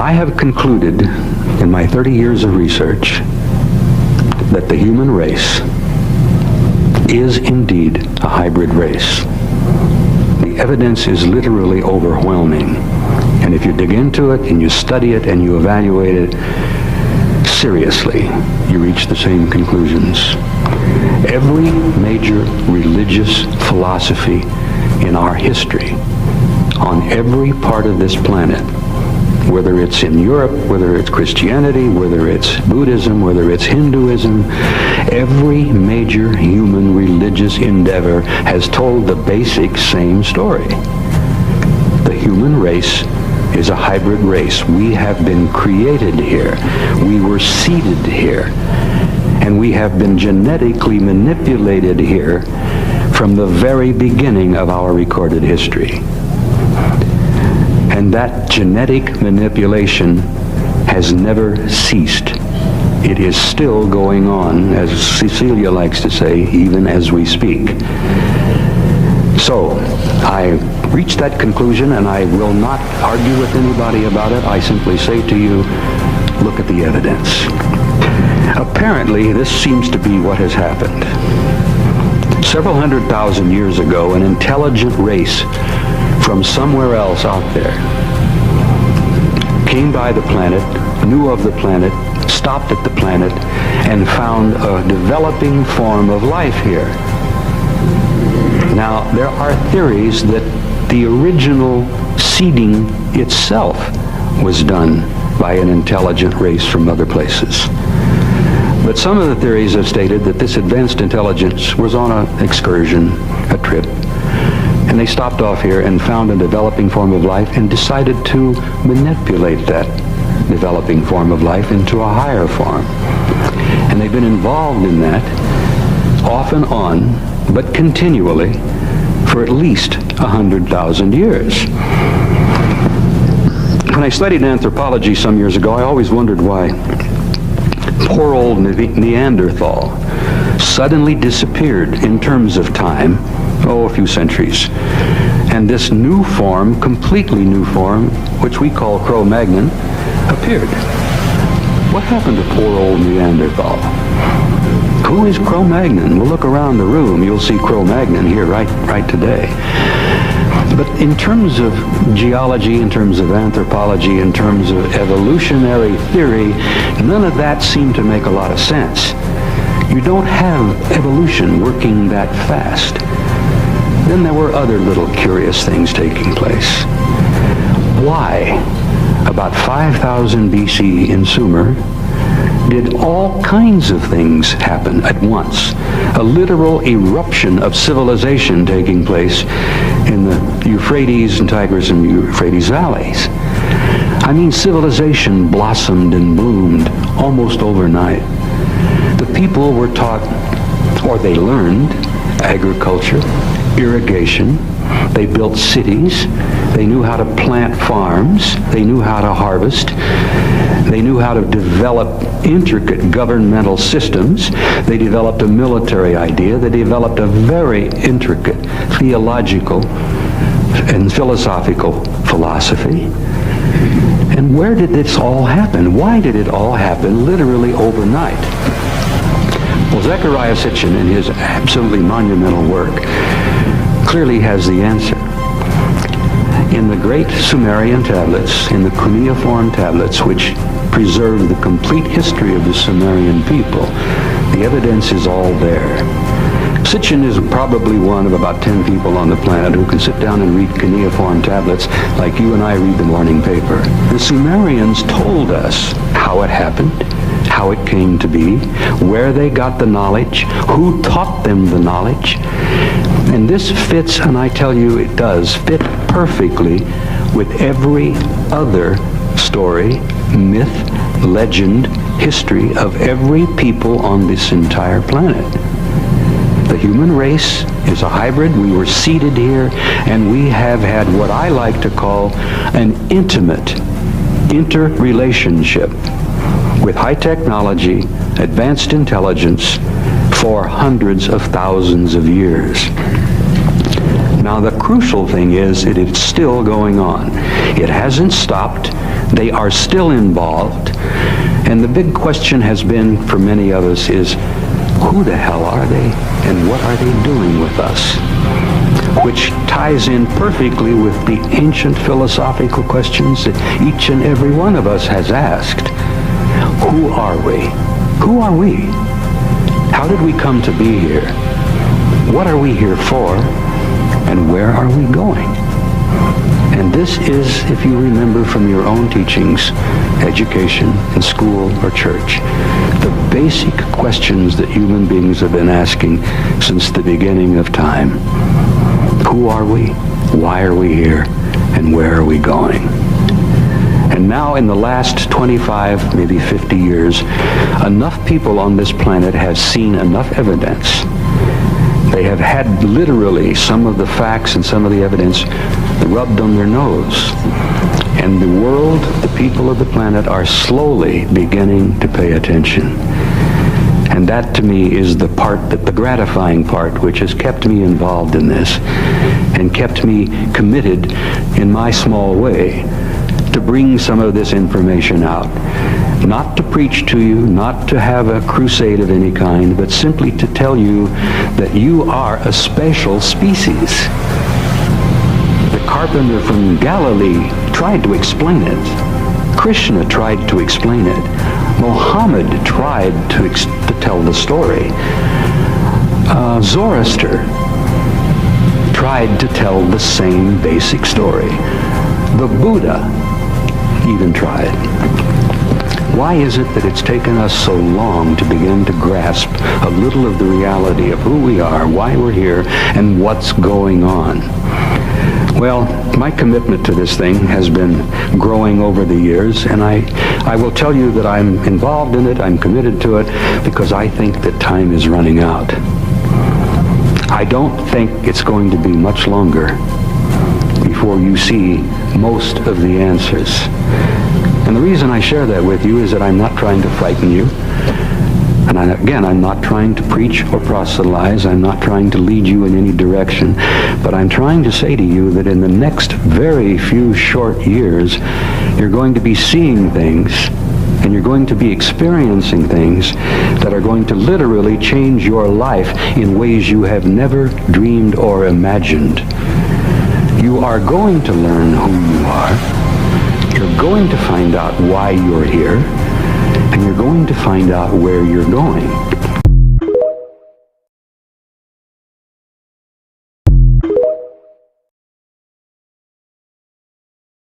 I have concluded in my 30 years of research that the human race is indeed a hybrid race. The evidence is literally overwhelming. And if you dig into it and you study it and you evaluate it seriously, you reach the same conclusions. Every major religious philosophy in our history, on every part of this planet, whether it's in Europe, whether it's Christianity, whether it's Buddhism, whether it's Hinduism, every major human religious endeavor has told the basic same story. The human race is a hybrid race. We have been created here. We were seeded here. And we have been genetically manipulated here from the very beginning of our recorded history. And that genetic manipulation has never ceased. It is still going on, as Cecilia likes to say, even as we speak. So, I reached that conclusion, and I will not argue with anybody about it. I simply say to you, look at the evidence. Apparently, this seems to be what has happened. Several 100,000 years ago, an intelligent race from somewhere else out there came by the planet, knew of the planet, stopped at the planet, and found a developing form of life here. Now, there are theories that the original seeding itself was done by an intelligent race from other places. But some of the theories have stated that this advanced intelligence was on an excursion, a trip, and they stopped off here and found a developing form of life and decided to manipulate that developing form of life into a higher form. And they've been involved in that off and on, but continually, for at least 100,000 years. When I studied anthropology some years ago, I always wondered why poor old Neanderthal suddenly disappeared in terms of time, a few centuries. And this new form, completely new form, which we call Cro-Magnon, appeared. What happened to poor old Neanderthal? Who is Cro-Magnon? Well, look around the room. You'll see Cro-Magnon here right today. But in terms of geology, in terms of anthropology, in terms of evolutionary theory, none of that seemed to make a lot of sense. You don't have evolution working that fast. Then there were other little curious things taking place. Why, about 5,000 BC in Sumer, did all kinds of things happen at once? A literal eruption of civilization taking place in the Euphrates and Tigris and Euphrates valleys. I mean, civilization blossomed and bloomed almost overnight. The people were taught, or they learned, agriculture, irrigation. They built cities. They knew how to plant farms. They knew how to harvest. They knew how to develop intricate governmental systems. They developed a military idea. They developed a very intricate theological and philosophical philosophy. And where did this all happen? Why did it all happen literally overnight? Well, Zecharia Sitchin, in his absolutely monumental work, clearly has the answer. In the great Sumerian tablets, in the cuneiform tablets, which preserve the complete history of the Sumerian people, the evidence is all there. Sitchin is probably one of about 10 people on the planet who can sit down and read cuneiform tablets like you and I read the morning paper. The Sumerians told us how it happened, how it came to be, where they got the knowledge, who taught them the knowledge. And this fits, and I tell you it does, fit perfectly with every other story, myth, legend, history of every people on this entire planet. The human race is a hybrid. We were seeded here, and we have had what I like to call an intimate interrelationship with high technology, advanced intelligence for hundreds of thousands of years. Now, the crucial thing is that it's still going on. It hasn't stopped. They are still involved. And the big question has been for many of us is, who the hell are they and what are they doing with us? Which ties in perfectly with the ancient philosophical questions that each and every one of us has asked. Who are we? Who are we? How did we come to be here? What are we here for? And where are we going? And this is, if you remember from your own teachings, education, in school or church, the basic questions that human beings have been asking since the beginning of time. Who are we? Why are we here? And where are we going? And now in the last 25, maybe 50 years, enough people on this planet have seen enough evidence. They have had literally some of the facts and some of the evidence rubbed on their nose. And the world, the people of the planet, are slowly beginning to pay attention. And that to me is the part, the gratifying part, which has kept me involved in this and kept me committed in my small way to bring some of this information out. Not to preach to you, not to have a crusade of any kind, but simply to tell you that you are a special species. The carpenter from Galilee tried to explain it. Krishna tried to explain it. Mohammed tried to tell the story. Zoroaster tried to tell the same basic story. The Buddha even tried. Why is it that it's taken us so long to begin to grasp a little of the reality of who we are, why we're here, and what's going on? Well, my commitment to this thing has been growing over the years, and I will tell you that I'm involved in it, I'm committed to it, because I think that time is running out. I don't think it's going to be much longer before you see most of the answers. And the reason I share that with you is that I'm not trying to frighten you. And I'm not trying to preach or proselytize. I'm not trying to lead you in any direction. But I'm trying to say to you that in the next very few short years, you're going to be seeing things and you're going to be experiencing things that are going to literally change your life in ways you have never dreamed or imagined. You are going to learn who you are. You're going to find out why you're here, and you're going to find out where you're going.